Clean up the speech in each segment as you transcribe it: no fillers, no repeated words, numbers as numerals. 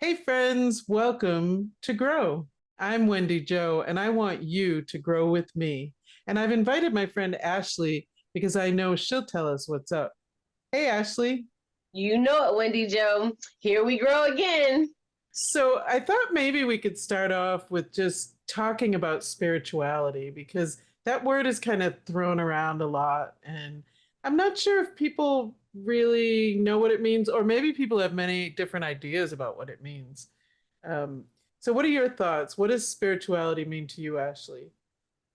Hey, friends, welcome to Grow. I'm Wendy Jo, and I want you to grow with me. And I've invited my friend Ashley because I know she'll tell us what's up. Hey, Ashley. You know it, Wendy Jo. Here we grow again. So I thought maybe we could start off with just talking about spirituality because that word is kind of thrown around a lot. And I'm not sure if people really know what it means, or maybe people have many different ideas about what it means. Um, so, what are your thoughts? What does spirituality mean to you, Ashley?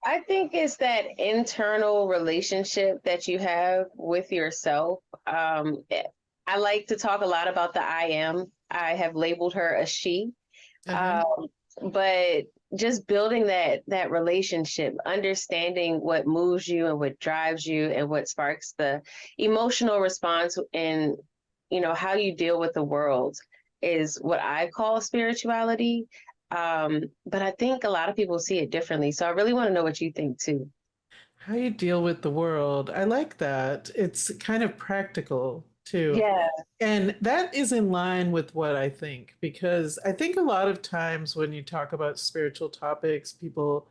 I think it's that internal relationship that you have with yourself. I like to talk a lot about the I am. I have labeled her a she. Uh-huh. Um, but just building that relationship, understanding what moves you and what drives you and what sparks the emotional response and how you deal with the world is what I call spirituality. But I think a lot of people see it differently. So I really want to know what you think too. How you deal with the world. I like that. It's kind of practical too. Yeah. And that is in line with what I think, because I think a lot of times when you talk about spiritual topics, people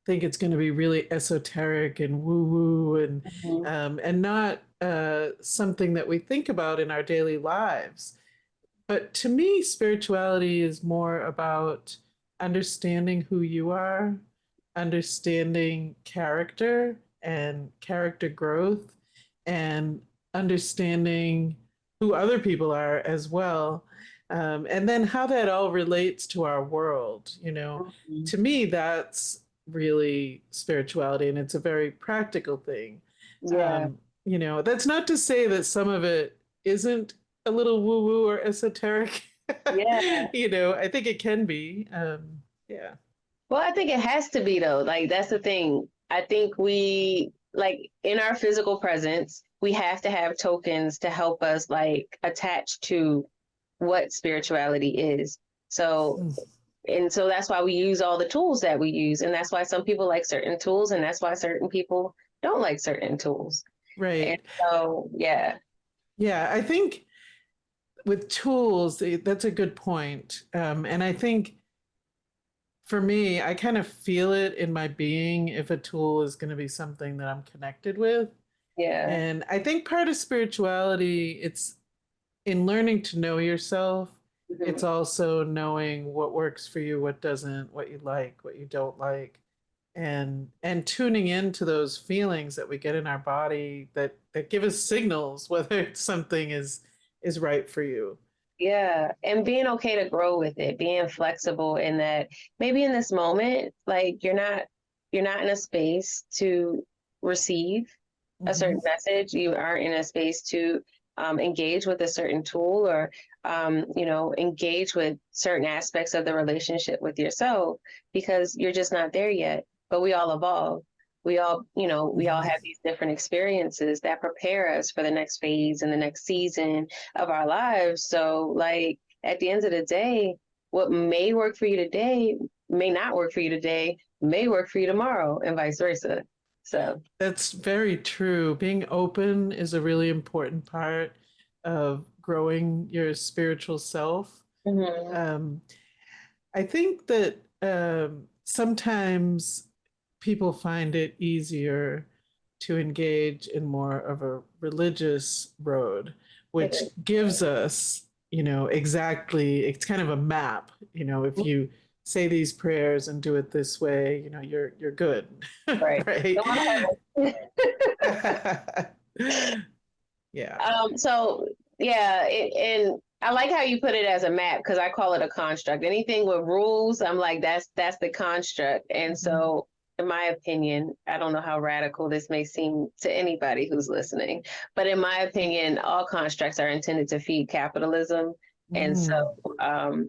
think it's going to be really esoteric and woo woo Mhm. and not something that we think about in our daily lives. But to me, spirituality is more about understanding who you are, understanding character and character growth, and understanding who other people are as well. And then how that all relates to our world. Mhm. To me, that's really spirituality, and it's a very practical thing. Yeah. That's not to say that some of it isn't a little woo woo or esoteric. Yeah. I think it can be. Yeah. Well, I think it has to be though. Like that's the thing. I think we like in our physical presence, we have to have tokens to help us like attach to what spirituality is. So Mm. and so that's why we use all the tools that we use. And that's why some people like certain tools and that's why certain people don't like certain tools. And Right. so yeah. Yeah. I think with tools, that's a good point. And I think for me, I kind of feel it in my being if a tool is going to be something that I'm connected with. Yeah. And I think part of spirituality, it's in learning to know yourself. It's Mhm. also knowing what works for you, what doesn't, what you like, what you don't like, and tuning into those feelings that we get in our body that give us signals whether something is right for you. Yeah, and being okay to grow with it, being flexible in that maybe in this moment, like you're not in a space to receive a Mm-hmm. certain message. You aren't in a space to engage with a certain tool or engage with certain aspects of the relationship with yourself because you're just not there yet. But we all evolve. We all Mm-hmm. have these different experiences that prepare us for the next phase and the next season of our lives. So, like, at the end of the day, what may work for you today may not work for you today, may work for you tomorrow, and vice versa. So, That's very true. Being open is a really important part of growing your spiritual self. mhm. Um, I think that sometimes people find it easier to engage in more of a religious road, which gives us, exactly, it's kind of a map. If you say these prayers and do it this way, you're good, Right. right? Don't wanna Yeah. so yeah, and I like how you put it as a map because I call it a construct. Anything with rules, I'm like that's the construct. And Mhm. so, in my opinion, I don't know how radical this may seem to anybody who's listening, but in my opinion, all constructs are intended to feed capitalism. And so, Mm. um,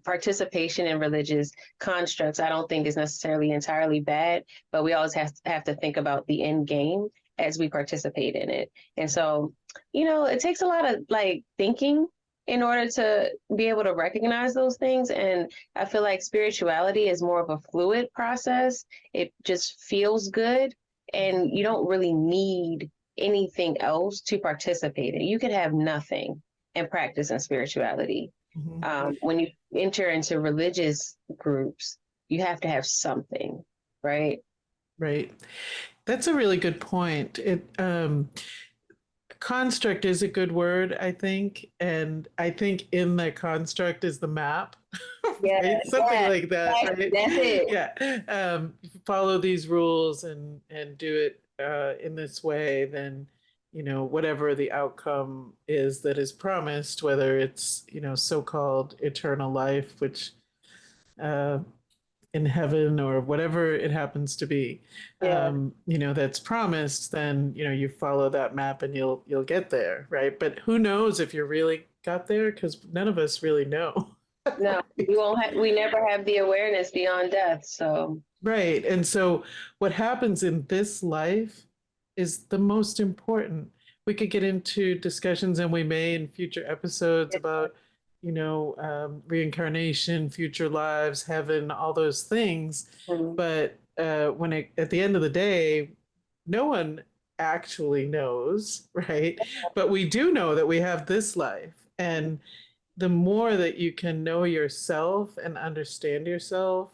participation in religious constructs, I don't think is necessarily entirely bad, but we always have to think about the end game as we participate in it. And so, it takes a lot of like thinking in order to be able to recognize those things. And I feel like spirituality is more of a fluid process. It just feels good. And you don't really need anything else to participate in. You could have nothing and practice in spirituality. Mhm. When you enter into religious groups, you have to have something, right? Right. That's a really good point. Construct is a good word, I think, and I think in the construct is the map, Yeah, right? Something yeah, like that, right? that's it. Yeah. Follow these rules and do it in this way, then whatever the outcome is that is promised, whether it's so-called eternal life, which uh, in heaven or whatever it happens to be, Yeah, that's promised, then you follow that map and you'll get there, right? But who knows if you really got there, because none of us really know. no, we Right. won't have, we never have the awareness beyond death. So, Right. And so what happens in this life is the most important. We could get into discussions, and we may in future episodes, about, reincarnation, future lives, heaven, all those things. mm, But at the end of the day, no one actually knows, right? But we do know that we have this life. And the more that you can know yourself and understand yourself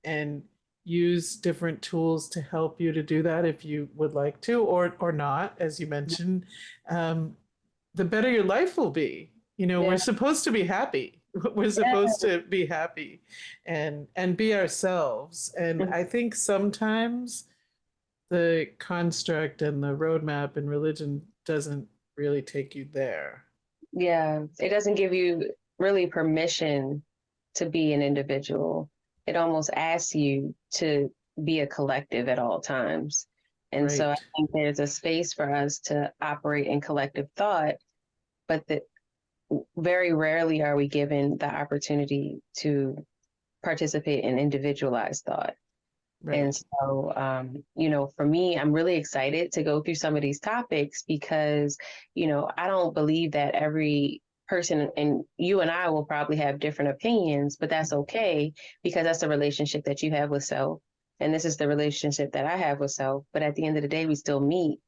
and use different tools to help you to do that, if you would like to, or not, as you mentioned, um, the better your life will be. We're yeah, supposed to be happy. We're yeah, supposed to be happy and be ourselves. And I think sometimes the construct and the roadmap in religion doesn't really take you there. yeah. It doesn't give you really permission to be an individual. It almost asks you to be a collective at all times. And so I Right. think there's a space for us to operate in collective thought, but that very rarely are we given the opportunity to participate in individualized thought. And Right. so, for me, I'm really excited to go through some of these topics because, I don't believe that every person, and you and I will probably have different opinions, but that's okay because that's the relationship that you have with self. And this is the relationship that I have with self. But at the end of the day, we still meet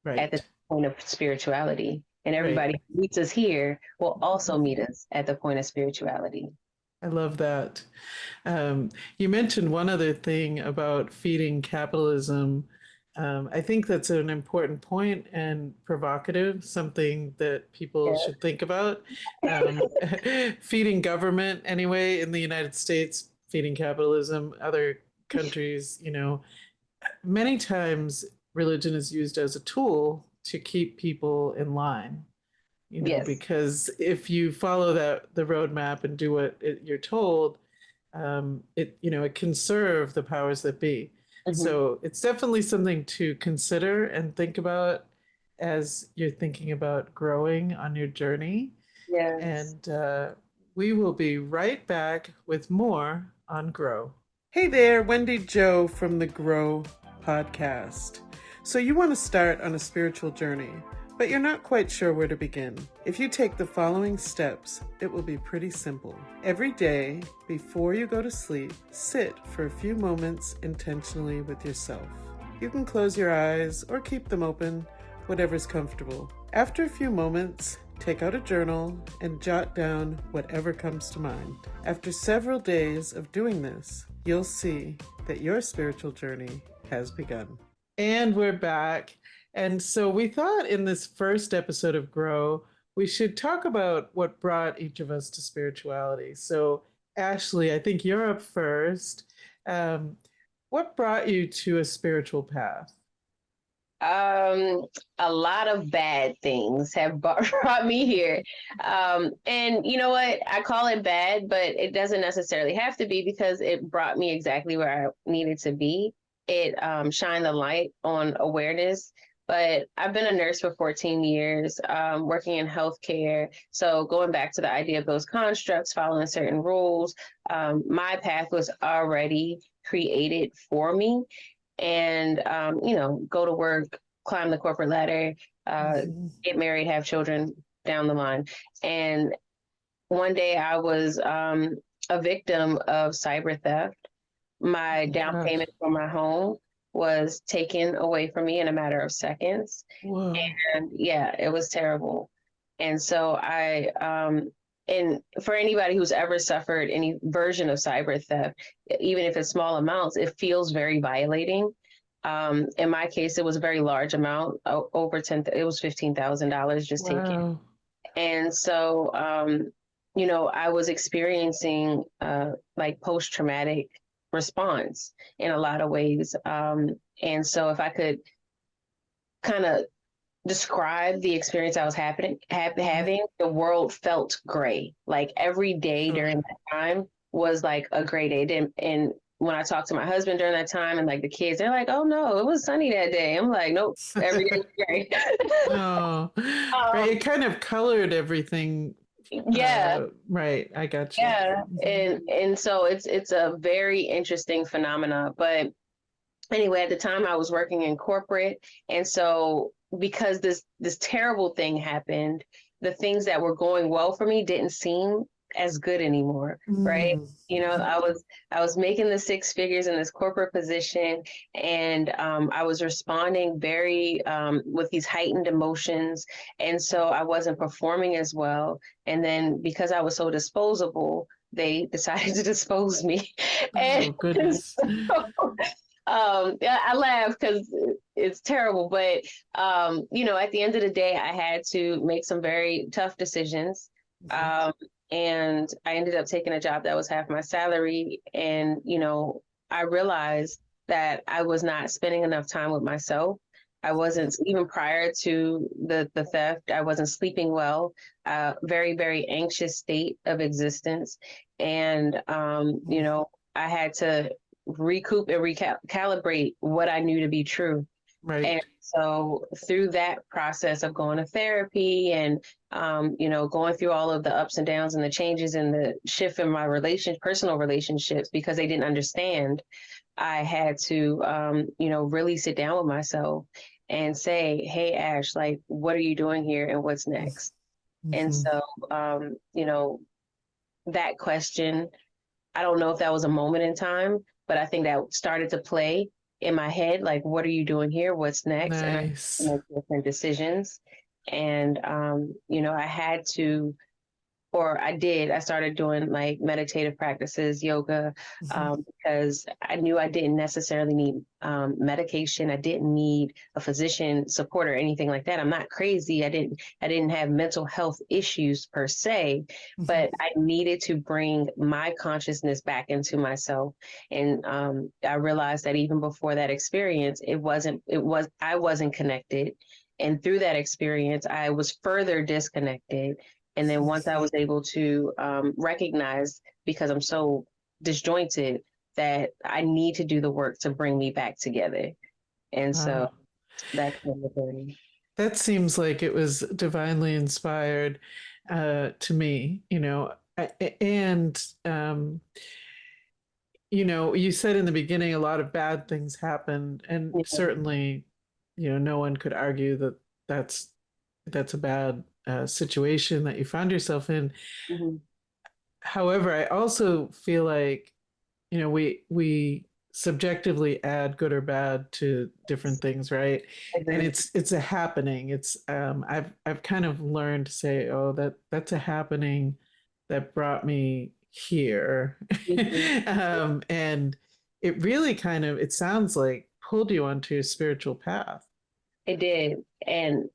at the Right. point of spirituality. And Right. everybody who meets us here will also meet us at the point of spirituality. I love that. You mentioned one other thing about feeding capitalism. I think that's an important point and provocative, something that people Yeah. should think about. Um, Feeding government, anyway, in the United States, feeding capitalism, other countries, many times religion is used as a tool to keep people in line. Yes. Because if you follow the roadmap and do what you're told, it can serve the powers that be. Hmm. So it's definitely something to consider and think about as you're thinking about growing on your journey. Yes. And we will be right back with more on Grow. Hey there, Wendy Jo from the Grow podcast. So, you want to start on a spiritual journey, but you're not quite sure where to begin. If you take the following steps, it will be pretty simple. Every day, before you go to sleep, sit for a few moments intentionally with yourself. You can close your eyes or keep them open, whatever's comfortable. After a few moments, take out a journal and jot down whatever comes to mind. After several days of doing this, you'll see that your spiritual journey has begun. And we're back. And so we thought in this first episode of Grow, we should talk about what brought each of us to spirituality. So, Ashley, I think you're up first. Um, what brought you to a spiritual path? Um, a lot of bad things have brought me here. And you know what? I call it bad, but it doesn't necessarily have to be because it brought me exactly where I needed to be. It shined the light on awareness. But I've been a nurse for 14 years, working in healthcare. So going back to the idea of those constructs, following certain rules, my path was already created for me and go to work, climb the corporate ladder, Mhm. get married, have children down the line. And one day I was a victim of cyber theft. Oh My my down gosh. payment for my home was taken away from me in a matter of seconds. Whoa. And yeah, it was terrible. And so I and for anybody who's ever suffered any version of cyber theft, even if it's small amounts, it feels very violating. In my case, it was a very large amount, over 10, it was $15,000 just taken. Wow. And so, I was experiencing like post traumatic response in a lot of ways. And so, if I could kind of describe the experience I was having, the world felt gray. Like every day Sure. during that time was like a gray day. And when I talked to my husband during that time and like the kids, they're like, "Oh no, it was sunny that day." I'm like, "Nope, every day was gray." Oh, right. um, It kind of colored everything. yeah, Right. I got you. yeah, Mhm. and so it's a very interesting phenomena. But anyway, at the time I was working in corporate, and so because this terrible thing happened, the things that were going well for me didn't seem as good anymore, right? Mm. I was making the six figures in this corporate position, and I was responding very with these heightened emotions, and so I wasn't performing as well. And then because I was so disposable, they decided to dispose me, and Oh, goodness. yeah, I laugh because it's terrible, but at the end of the day, I had to make some very tough decisions. Mhm. um, and I ended up taking a job that was half my salary, and I realized that I was not spending enough time with myself. I wasn't, even prior to the theft, I wasn't sleeping well. Very, very anxious state of existence, and I had to recoup and recalibrate what I knew to be true. And Right. so through that process of going to therapy and going through all of the ups and downs and the changes and the shift in my personal relationships, because they didn't understand, I had to really sit down with myself and say, "Hey, Ash, like, what are you doing here and what's next?" And Mhm. so, that question, I don't know if that was a moment in time, but I think that started to play in my head, like, what are you doing here? What's next? And I Nice. make different decisions. And, I had to, or I did, I started doing like meditative practices, yoga, Mhm. because I knew I didn't necessarily need medication. I didn't need a physician support or anything like that. I'm not crazy. I didn't have mental health issues per se, Mhm. but I needed to bring my consciousness back into myself. And I realized that even before that experience, I wasn't connected. And through that experience, I was further disconnected. And then once I was able to recognize, because I'm so disjointed, that I need to do the work to bring me back together. And so Wow. that's the journey. That seems like it was divinely inspired to me, and you said in the beginning a lot of bad things happened, and Yeah. certainly, no one could argue that that's that's a bad situation that you found yourself in. Mm-hmm. However, I also feel like we subjectively add good or bad to different things, right? And Agreed. it's a happening. It's I've kind of learned to say, oh, that's a happening that brought me here. Mm-hmm. And it really kind of, it sounds like, pulled you onto a spiritual path. It did. And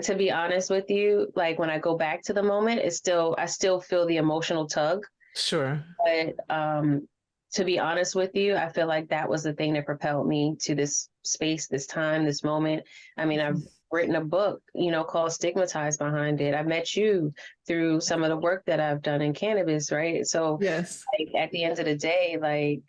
to be honest with you, like when I go back to the moment, I still feel the emotional tug. Sure. But to be honest with you, I feel like that was the thing that propelled me to this space, this time, this moment. I mean, I've written a book, called Stigmatized behind it. I met you through some of the work that I've done in cannabis, right? So, Yes. like, at the end of the day, like,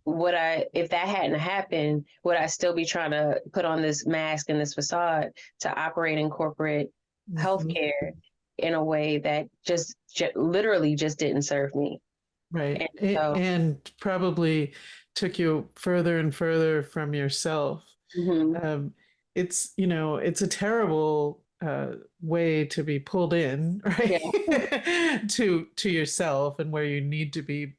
if that hadn't happened, would I still be trying to put on this mask and this facade to operate in corporate Mhm. healthcare in a way that literally just didn't serve me? Right. And so, And probably took you further and further from yourself. mhm, Um, it's a terrible way to be pulled in, right? yeah, To yourself and where you need to be,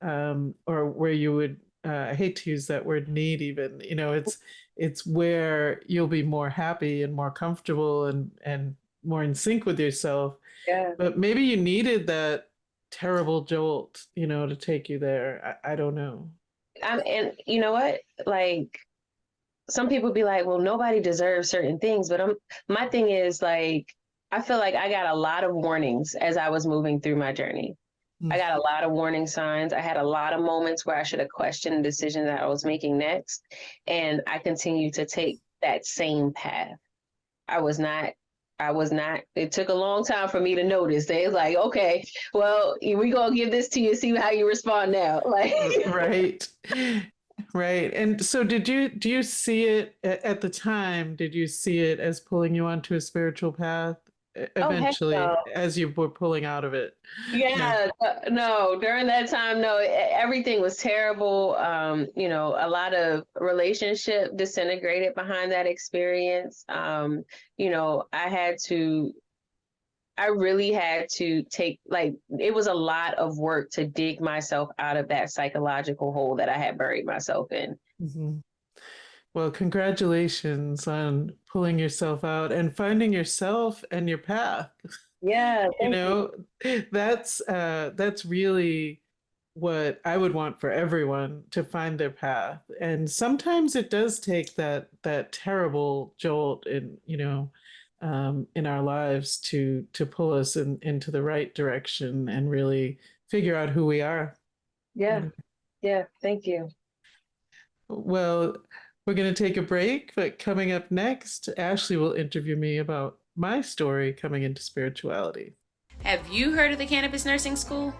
or where you would. I hate to use that word need even. It's where you'll be more happy and more comfortable and more in sync with yourself. Yeah. But maybe you needed that terrible jolt, to take you there. I don't know. And you know what? Like, some people be like, well, nobody deserves certain things, but my thing is like, I feel like I got a lot of warnings as I was moving through my journey. I got a lot of warning signs. I had a lot of moments where I should have questioned the decision that I was making next. And I continued to take that same path. I was not, it took a long time for me to notice. They was like, okay, well, we gonna give this to you, see how you respond now. Like, Right. Right. And so do you see it at the time? Did you see it as pulling you onto a spiritual path oh, heck eventually no. as you were pulling out of it? No. Yeah, no, during that time, no, everything was terrible. A lot of relationship disintegrated behind that experience. I really had to take, like, it was a lot of work to dig myself out of that psychological hole that I had buried myself in. Mhm. Well, congratulations on pulling yourself out and finding yourself and your path. Yeah, You thank you. know, that's really what I would want for everyone to find their path. And sometimes it does take that terrible jolt in our lives to pull us into the right direction and really figure out who we are. Yeah, yeah, thank you. Well, we're going to take a break, but coming up next, Ashley will interview me about my story coming into spirituality. Have you heard of the Cannabis Nursing School?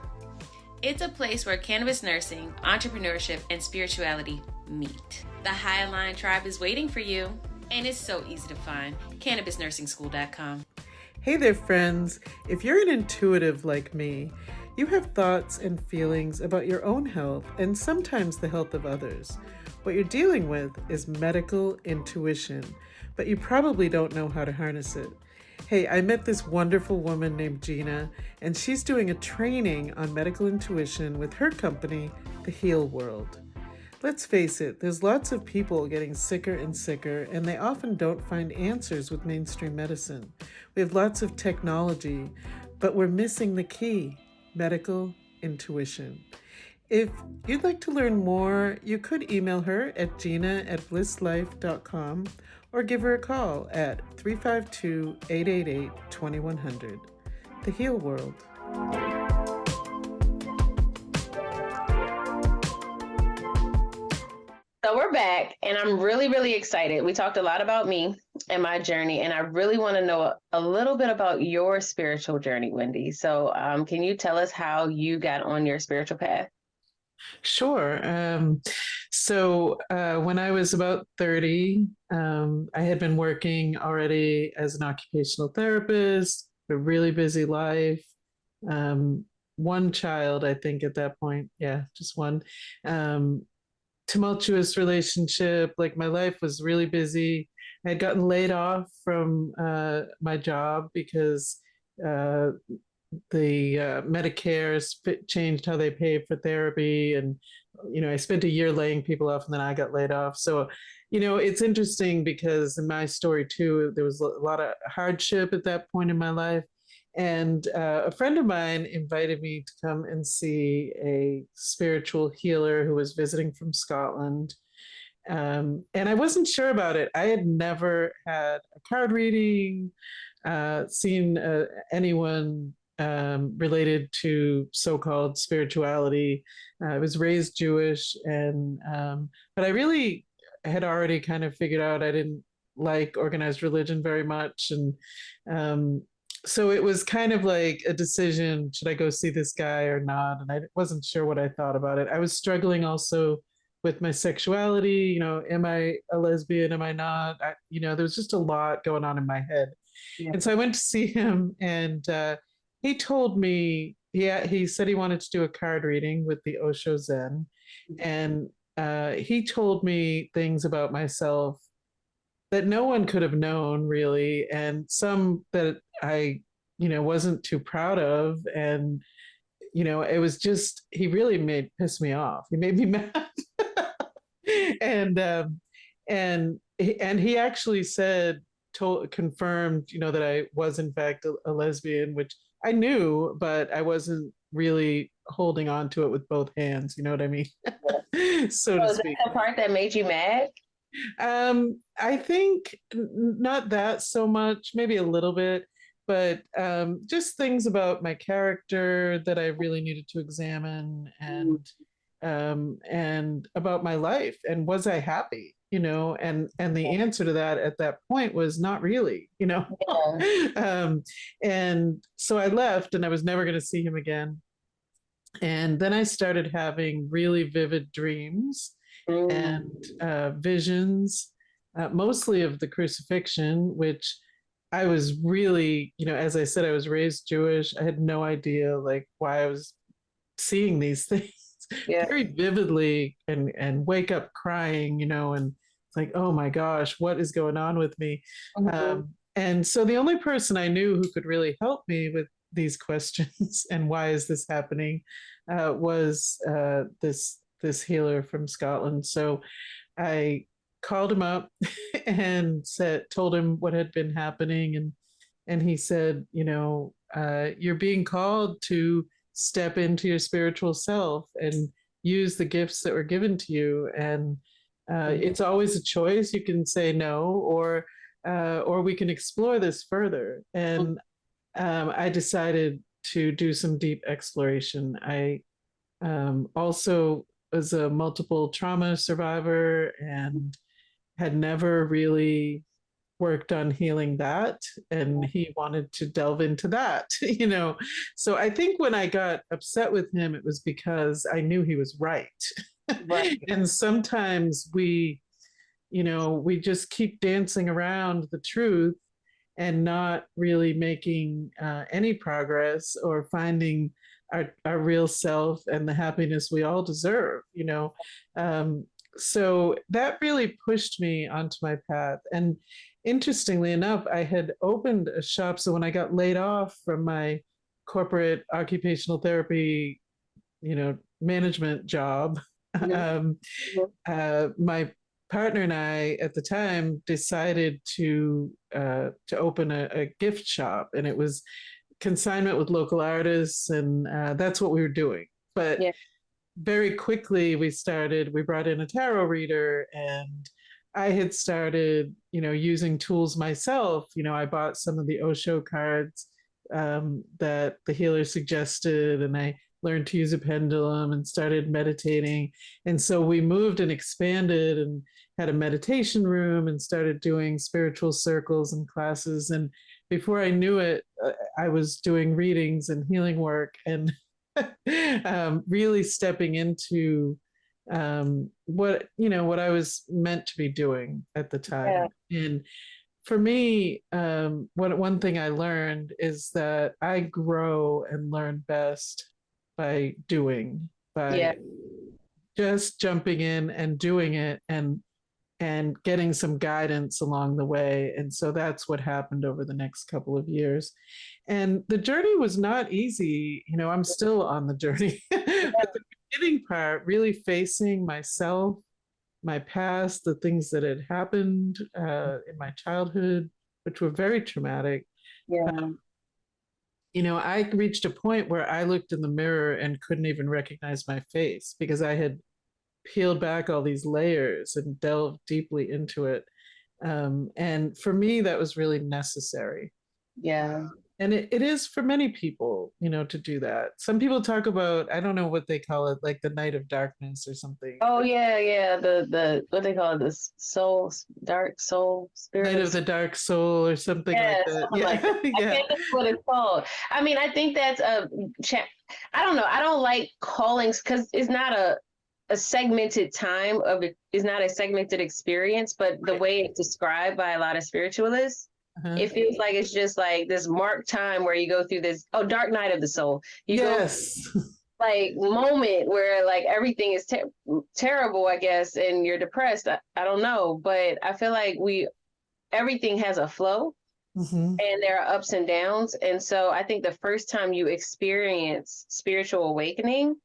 It's a place where cannabis nursing, entrepreneurship, and spirituality meet. The High Align Tribe is waiting for you, and it's so easy to find. CannabisNursingSchool.com. Hey there, friends. If you're an intuitive like me, you have thoughts and feelings about your own health and sometimes the health of others. What you're dealing with is medical intuition, but you probably don't know how to harness it. Hey, I met this wonderful woman named Gina, and she's doing a training on medical intuition with her company, The Heal World. Let's face it, there's lots of people getting sicker and sicker, and they often don't find answers with mainstream medicine. We have lots of technology, but we're missing the key: medical intuition. If you'd like to learn more, you could email her at gina@blisslife.com or give her a call at 352-888-2100. The Heal World. So we're back, and I'm really, really excited. We talked a lot about me and my journey, and I really want to know a little bit about your spiritual journey, Wendy. So can you tell us how you got on your spiritual path? Sure. When I was about 30, I had been working already as an occupational therapist, a really busy life. One child, I think, at that point. Yeah, just one. Tumultuous relationship. Like, my life was really busy. I had gotten laid off from my job because the Medicare changed how they pay for therapy, and I spent a year laying people off, and then I got laid off. So, it's interesting because in my story too, there was a lot of hardship at that point in my life, and a friend of mine invited me to come and see a spiritual healer who was visiting from Scotland. And I wasn't sure about it. I had never had a card reading, seen anyone related to so-called spirituality. I was raised Jewish, and but I really had already kind of figured out I didn't like organized religion very much, and um, so it was kind of like a decision: should I go see this guy or not? And I wasn't sure what I thought about it. I was struggling also with my sexuality. Am I a lesbian? Am I not? There was just a lot going on in my head. Yeah. And so I went to see him, and he told me he said he wanted to do a card reading with the Osho Zen, and he told me things about myself that no one could have known really, and some that I wasn't too proud of, and it was just, he really made piss me off. He made me mad. and and he actually said confirmed, that I was in fact a lesbian, which I knew, but I wasn't really holding on to it with both hands. You know what I mean? So to So is that speak. the part that made you mad? I think not that so much, maybe a little bit, but just things about my character that I really needed to examine, and about my life, and was I happy, and the answer to that at that point was not really, Yeah. and so I left, and I was never going to see him again. And then I started having really vivid dreams Mm. and visions, mostly of the crucifixion, which I was really, as I said, I was raised Jewish. I had no idea like why I was seeing these things Yeah. very vividly, and wake up crying, and it's like, oh my gosh, what is going on with me? Mhm. And so the only person I knew who could really help me with these questions and why is this happening was this healer from Scotland. So I called him up and told him what had been happening, and he said, you're being called to step into your spiritual self and use the gifts that were given to you, and it's always a choice. You can say no, or we can explore this further. And I decided to do some deep exploration. I also was a multiple trauma survivor and had never really worked on healing that. And he wanted to delve into that, So I think when I got upset with him, it was because I knew he was right. Right. And sometimes we just keep dancing around the truth and not really making any progress or finding our real self and the happiness we all deserve. So that really pushed me onto my path. And interestingly enough, I had opened a shop. So when I got laid off from my corporate occupational therapy, management job, um, my partner and I at the time decided to open a gift shop, and it was consignment with local artists, and that's what we were doing. But Yeah. very quickly we brought in a tarot reader, and I had started, using tools myself. I bought some of the Osho cards that the healer suggested, and I learned to use a pendulum and started meditating. And so we moved and expanded and had a meditation room and started doing spiritual circles and classes. And before I knew it, I was doing readings and healing work, and really stepping into what I was meant to be doing at the time. Yeah. And for me, one thing I learned is that I grow and learn best by doing, Yeah. by just jumping in and doing it, and getting some guidance along the way. And so that's what happened over the next couple of years. And the journey was not easy. I'm still on the journey. But the beginning part, really facing myself, my past, the things that had happened in my childhood, which were very traumatic. Yeah. I reached a point where I looked in the mirror and couldn't even recognize my face because I had peeled back all these layers and delved deeply into it. And for me, that was really necessary. Yeah. And it is for many people, to do that. Some people talk about, I don't know what they call it, like the night of darkness or something. Oh yeah, yeah. The what they call it, the soul, dark soul, spirit. Night of the dark soul or something Yeah, like that. something Yeah. like that. I Yeah. can't think of what it's called. I mean, I think that's I don't know. I don't like callings because it's not a segmented time of it. Is not a segmented experience, but the Right. way it's described by a lot of spiritualists, Uh-huh. it feels like it's just like this marked time where you go through this dark night of the soul. You go Yes. like moment where like everything is terrible, I guess, and you're depressed. I don't know, but I feel like everything has a flow. Mhm. And there are ups and downs. And so I think the first time you experience spiritual awakening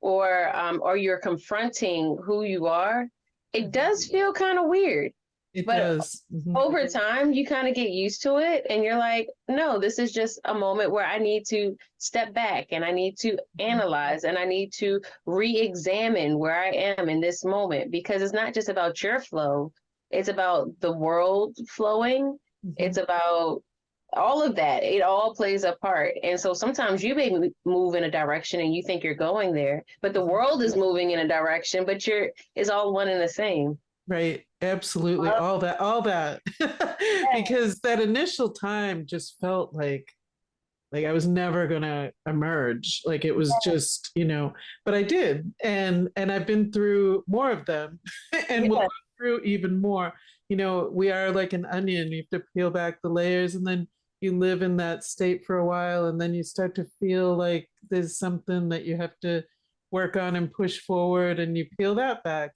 or you're confronting who you are, it does feel kind of weird. It But does. over time, you kind of get used to it and you're like, no, this is just a moment where I need to step back and I need to analyze and I need to re-examine where I am in this moment, because it's not just about your flow. It's about the world flowing. It's about all of that. It all plays a part. And so sometimes you may move in a direction and you think you're going there, but the world is moving in a direction, but it's all one and the same. Right. Absolutely. All that. Because that initial time just felt like I was never gonna emerge. Like it was just, but I did. And I've been through more of them and we'll go through even more. We are like an onion. You have to peel back the layers and then you live in that state for a while and then you start to feel like there's something that you have to work on and push forward and you peel that back.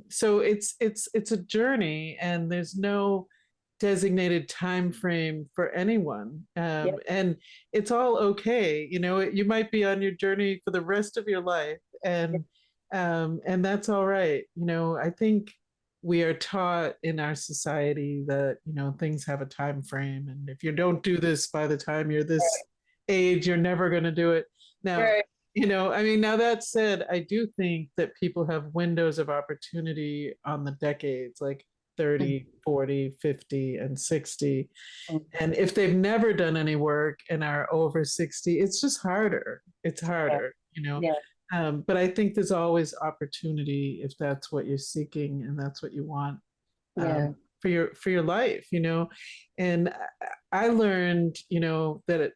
So it's a journey and there's no designated time frame for anyone. And it's all okay. You might be on your journey for the rest of your life and that's all right. I think we are taught in our society that things have a time frame, and if you don't do this by the time you're this age, you're never going to do it. Now, now that said, I do think that people have windows of opportunity on the decades, like 30, 40, 50, and 60. And if they've never done any work and are over 60, it's just harder. It's harder. But I think there's always opportunity if that's what you're seeking and that's what you want for your life, And I learned, that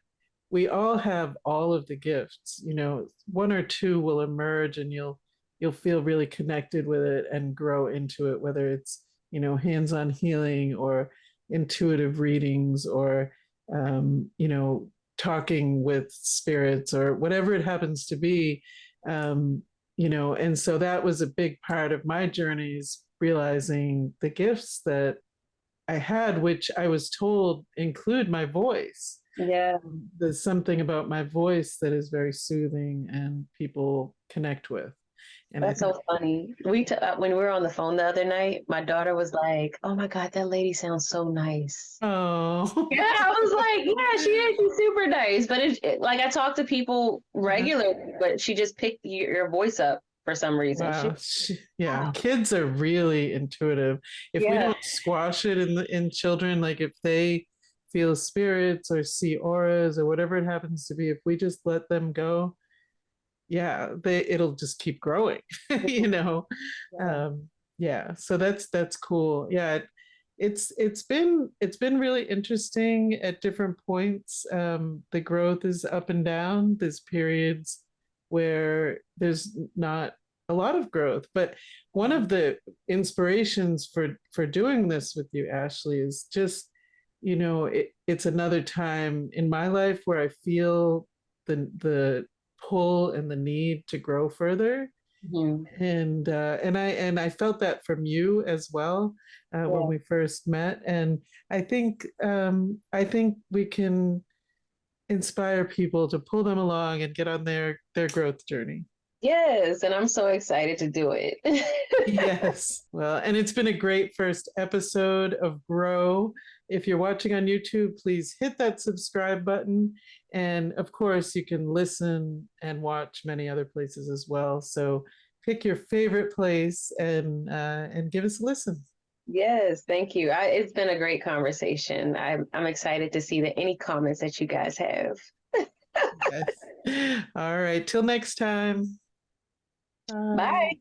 we all have all of the gifts, one or two will emerge and you'll feel really connected with it and grow into it, whether it's, hands-on healing or intuitive readings or, talking with spirits or whatever it happens to be. And so that was a big part of my journey, is realizing the gifts that I had, which I was told include my voice. Yeah. There's something about my voice that is very soothing and people connect with. And that's so funny. When we were on the phone the other night, my daughter was like, "Oh my God, that lady sounds so nice." Oh, yeah, I was like, "Yeah, she is. She's super nice." But like I talk to people regularly, but she just picked your voice up for some reason. Wow. Kids are really intuitive. If we don't squash it in children, like if they feel spirits or see auras or whatever it happens to be, if we just let them go, it'll just keep growing. So that's cool. It's been really interesting at different points. The growth is up and down. There's periods where there's not a lot of growth, but one of the inspirations for doing this with you, Ashley, is just it's another time in my life where I feel the pull and the need to grow further. And I felt that from you as well when we first met, and I think we can inspire people to pull them along and get on their growth journey. Yes, and I'm so excited to do it. Yes. Well, and it's been a great first episode of Grow. If you're watching on YouTube, please hit that subscribe button. And of course, you can listen and watch many other places as well. So pick your favorite place and give us a listen. Yes, thank you. It's been a great conversation. I'm excited to see any comments that you guys have. Yes. All right. Till next time. Bye.